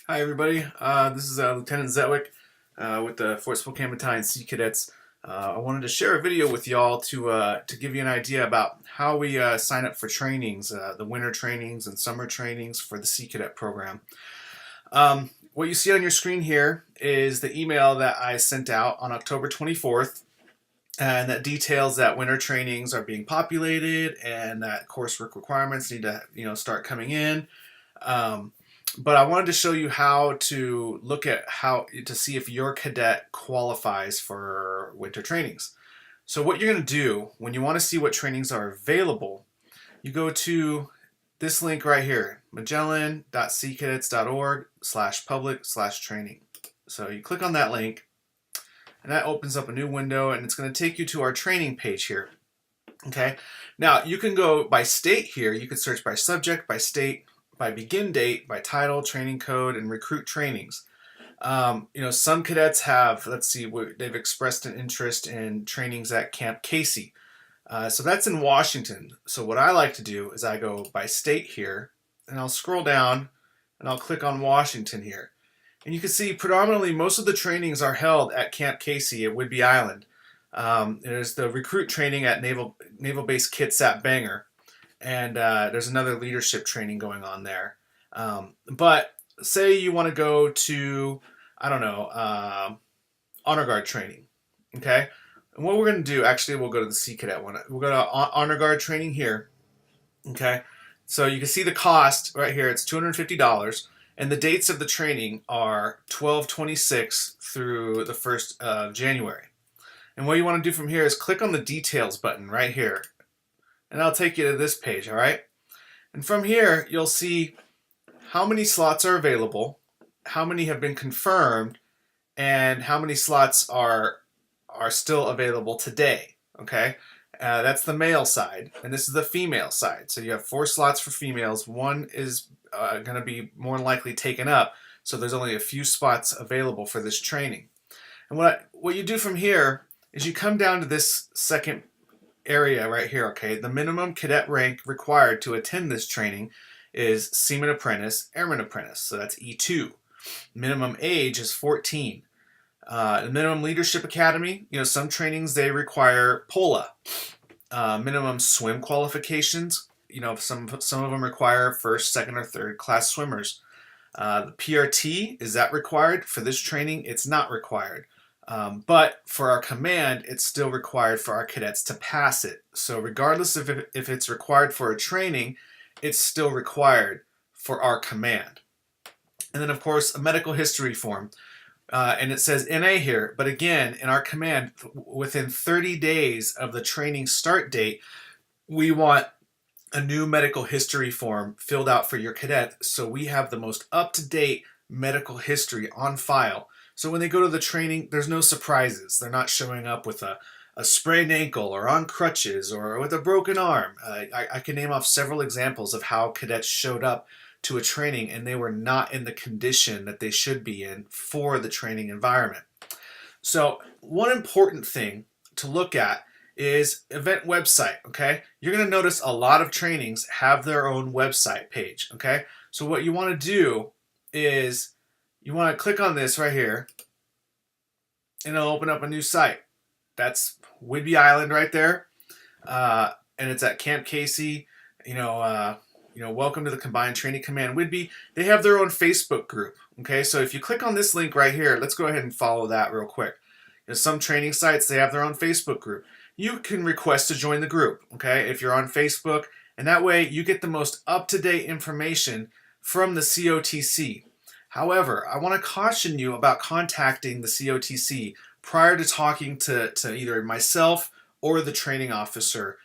Hi everybody, this is Lieutenant Zetwick with the Fort Spokane Battalion Sea Cadets. I wanted to share a video with y'all to give you an idea about how we sign up for trainings, the winter trainings and summer trainings for the Sea Cadet program. What you see on your screen here is the email that I sent out on October 24th, and that details that winter trainings are being populated and that coursework requirements need to start coming in. But I wanted to show you how to look at how to see if your cadet qualifies for winter trainings. So what you're going to do when you want to see what trainings are available, you go to this link right here, magellan.seacadets.org/public/training. So you click on that link and that opens up a new window and it's going to take you to our training page here. Okay, now you can go by state here. You can search by subject, by state, by begin date, by title, training code, and recruit trainings. Some cadets have, they've expressed an interest in trainings at Camp Casey. So that's in Washington. So what I like to do is I go by state here, and I'll scroll down, and I'll click on Washington here. And you can see predominantly most of the trainings are held at Camp Casey at Whidbey Island. There's the recruit training at Naval Base Kitsap Bangor. And there's another leadership training going on there. But say you want to go to, honor guard training, okay? And what we're going to do, actually, we'll go to the Sea Cadet one. We'll go to honor guard training here, okay? So you can see the cost right here. It's $250, and the dates of the training are 12/26 through the 1st of January. And what you want to do from here is click on the details button right here. And I'll take you to this page, all right? And from here, you'll see how many slots are available, how many have been confirmed, and how many slots are still available today, okay? That's the male side, and this is the female side. So you have 4 slots for females. One is going to be more likely taken up, so there's only a few spots available for this training. And what you do from here is you come down to this second area right here, okay? The minimum cadet rank required to attend this training is Seaman Apprentice, Airman Apprentice, so that's E2. Minimum age is 14. The minimum leadership academy, some trainings they require POLA. Minimum swim qualifications, some of them require first, second, or third class swimmers. The PRT, is that required? For this training, it's not required. But for our command, it's still required for our cadets to pass it. So regardless of if it's required for a training, it's still required for our command. And then, of course, a medical history form. And it says NA here. But again, in our command, within 30 days of the training start date, we want a new medical history form filled out for your cadet. So we have the most up-to-date medical history on file. So when they go to the training, there's no surprises. They're not showing up with a sprained ankle or on crutches or with a broken arm. I can name off several examples of how cadets showed up to a training and they were not in the condition that they should be in for the training environment. So one important thing to look at is event website, okay? You're going to notice a lot of trainings have their own website page, okay? So what you want to do is you want to click on this right here, and it'll open up a new site. That's Whidbey Island right there, and it's at Camp Casey. Welcome to the Combined Training Command Whidbey. They have their own Facebook group. Okay, so if you click on this link right here, let's go ahead and follow that real quick. Some training sites, they have their own Facebook group. You can request to join the group. Okay, if you're on Facebook, and that way you get the most up-to-date information from the COTC. However, I want to caution you about contacting the COTC prior to talking to either myself or the training officer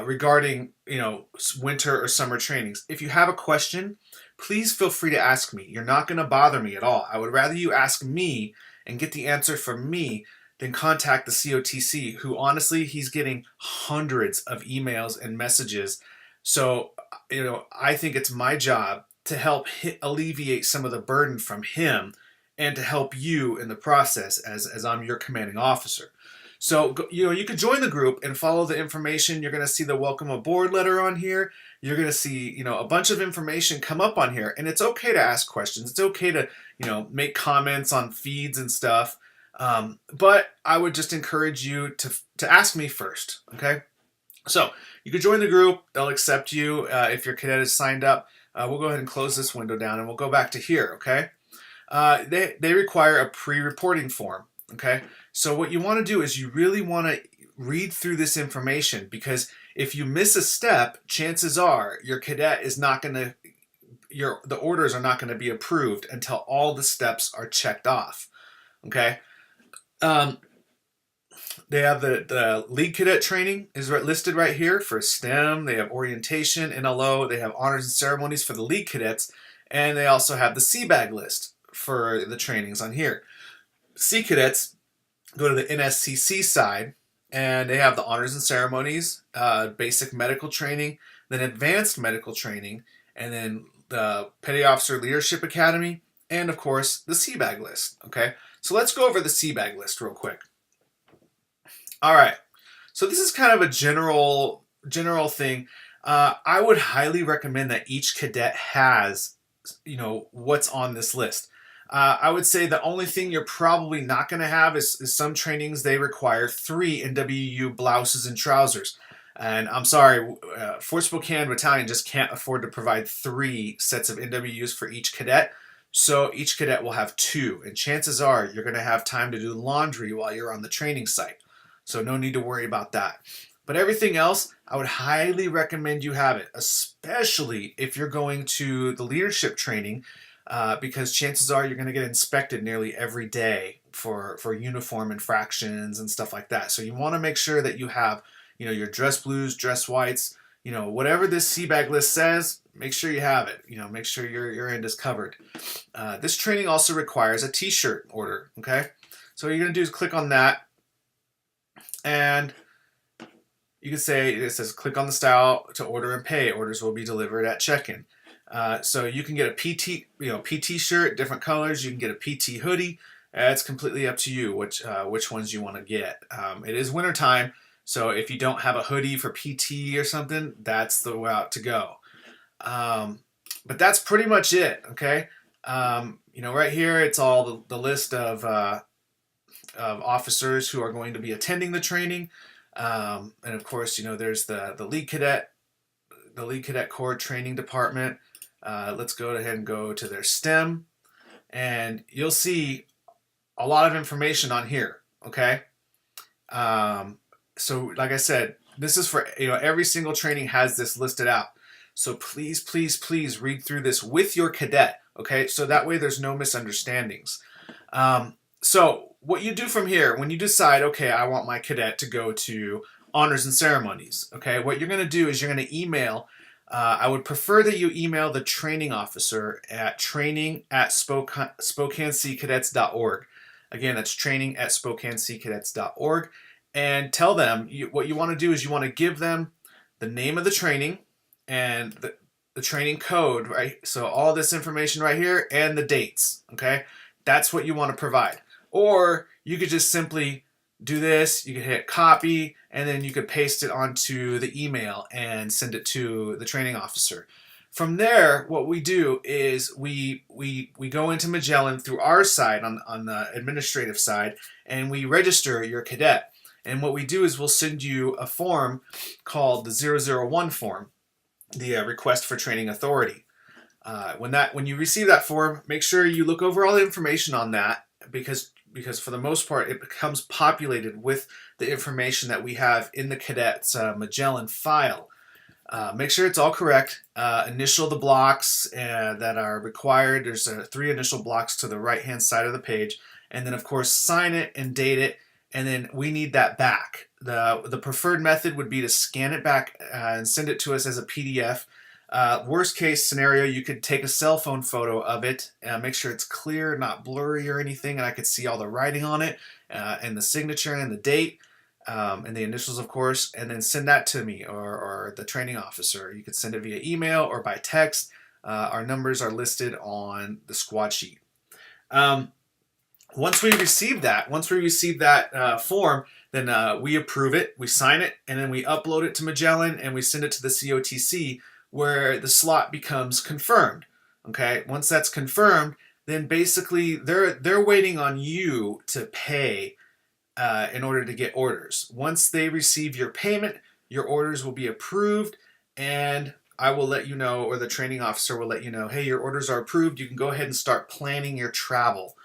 regarding winter or summer trainings. If you have a question, please feel free to ask me. You're not going to bother me at all. I would rather you ask me and get the answer from me than contact the COTC, who honestly, he's getting hundreds of emails and messages. So, I think it's my job to help alleviate some of the burden from him and to help you in the process as I'm your commanding officer. So, you can join the group and follow the information. You're going to see the welcome aboard letter on here. you're going to see, you know, a bunch of information come up on here. And it's okay to ask questions. It's okay to, you know, make comments on feeds and stuff. But I would just encourage you to ask me first, okay? So you could join the group. They'll accept you if your cadet is signed up. We'll go ahead and close this window down and we'll go back to here, okay? They require a pre-reporting form, okay? So what you want to do is you really want to read through this information, because if you miss a step, chances are your cadet is not going to, the orders are not going to be approved until all the steps are checked off, okay? They have the lead cadet training is listed right here for STEM. They have orientation, NLO. They have honors and ceremonies for the lead cadets. And they also have the CBAG list for the trainings on here. C cadets go to the NSCC side, and they have the honors and ceremonies, basic medical training, then advanced medical training, and then the Petty Officer Leadership Academy, and of course the CBAG list. Okay, so let's go over the CBAG list real quick. All right, so this is kind of a general thing. I would highly recommend that each cadet has, you know, what's on this list. I would say the only thing you're probably not going to have is some trainings they require 3 NWU blouses and trousers. And I'm sorry, Fort Spokane Battalion just can't afford to provide 3 sets of NWUs for each cadet. So each cadet will have 2. And chances are you're going to have time to do laundry while you're on the training site. So no need to worry about that. But everything else, I would highly recommend you have it, especially if you're going to the leadership training, because chances are you're going to get inspected nearly every day for uniform infractions and stuff like that. So you want to make sure that you have, you know, your dress blues, dress whites, you know, whatever this CBAG list says, make sure you have it. You know, make sure your end is covered. This training also requires a t-shirt order, okay? So what you're going to do is click on that, and you can say, it says click on the style to order and pay. Orders will be delivered at check-in. So you can get a PT shirt, different colors. You can get a PT hoodie. It's completely up to you which ones you want to get. It is wintertime, so if you don't have a hoodie for PT or something, that's the route to go. But that's pretty much it. Okay. You know, right here it's all the list of officers who are going to be attending the training. And of course, you know, there's the lead cadet Corps training department. Let's go ahead and go to their STEM, and you'll see a lot of information on here. Okay. So like I said, this is for, you know, every single training has this listed out. So please, please, please read through this with your cadet. Okay. So that way there's no misunderstandings. So what you do from here, when you decide, okay, I want my cadet to go to honors and ceremonies, okay, what you're going to do is you're going to email, I would prefer that you email the training officer at training@SpokaneSeaCadets.org. Again, that's training@SpokaneSeaCadets.org, and tell them what you want to do is you want to give them the name of the training and the training code, right? So all this information right here and the dates, okay? That's what you want to provide. Or you could just simply do this, you could hit copy, and then you could paste it onto the email and send it to the training officer. From there, what we do is we go into Magellan through our side on the administrative side, and we register your cadet. And what we do is we'll send you a form called the 001 form, the request for training authority. When you receive that form, make sure you look over all the information on that, because for the most part it becomes populated with the information that we have in the cadet's Magellan file. Make sure it's all correct. Initial the blocks that are required. There's 3 initial blocks to the right hand side of the page, and then of course sign it and date it, and then we need that back. The preferred method would be to scan it back and send it to us as a PDF. Worst case scenario, you could take a cell phone photo of it, make sure it's clear, not blurry or anything, and I could see all the writing on it, and the signature and the date, and the initials, of course, and then send that to me or the training officer. You could send it via email or by text. Our numbers are listed on the squad sheet. Once we receive that form, then we approve it, we sign it, and then we upload it to Magellan and we send it to the COTC, where the slot becomes confirmed. Okay, once that's confirmed, then basically they're waiting on you to pay in order to get orders. Once they receive your payment, your orders will be approved, and I will let you know, or the training officer will let you know, hey, your orders are approved. You can go ahead and start planning your travel.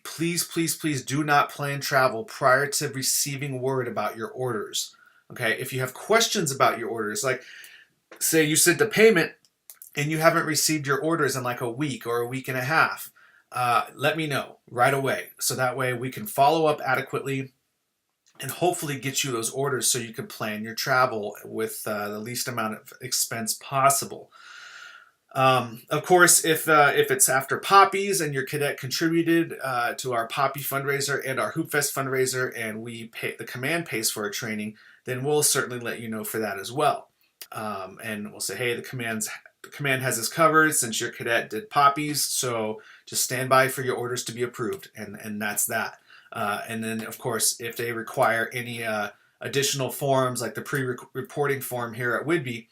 Please, please, please do not plan travel prior to receiving word about your orders. Okay, if you have questions about your orders, like say you sent a payment and you haven't received your orders in like a week or a week and a half, let me know right away. So that way we can follow up adequately and hopefully get you those orders so you can plan your travel with the least amount of expense possible. Of course, if it's after poppies and your cadet contributed to our poppy fundraiser and our Hoop Fest fundraiser, and the command pays for our training, then we'll certainly let you know for that as well. And we'll say, hey, the command has this covered since your cadet did poppies, so just stand by for your orders to be approved, and that's that. And then, of course, if they require any additional forms like the pre-reporting form here at Whidbey,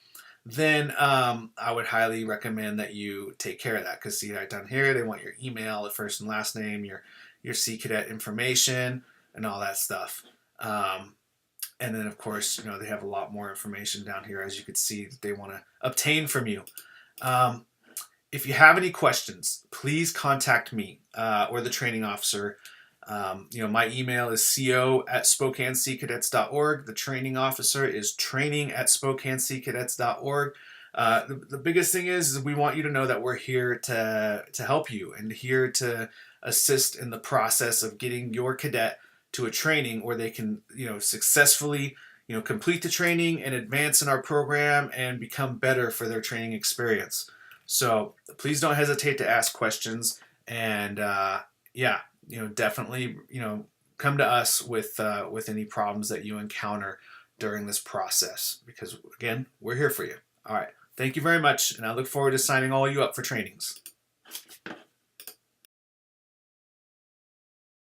then I would highly recommend that you take care of that, because see right down here, they want your email, the first and last name, your Sea Cadet information, and all that stuff. And then, of course, they have a lot more information down here, as you can see, that they want to obtain from you. If you have any questions, please contact me or the training officer. My email is co@SpokaneSeaCadets.org. The training officer is training@SpokaneSeaCadets.org. The biggest thing is we want you to know that we're here to help you and here to assist in the process of getting your cadet to a training where they can, successfully, complete the training and advance in our program and become better for their training experience. So please don't hesitate to ask questions, and definitely, come to us with any problems that you encounter during this process, because again, we're here for you. All right. Thank you very much. And I look forward to signing all you up for trainings.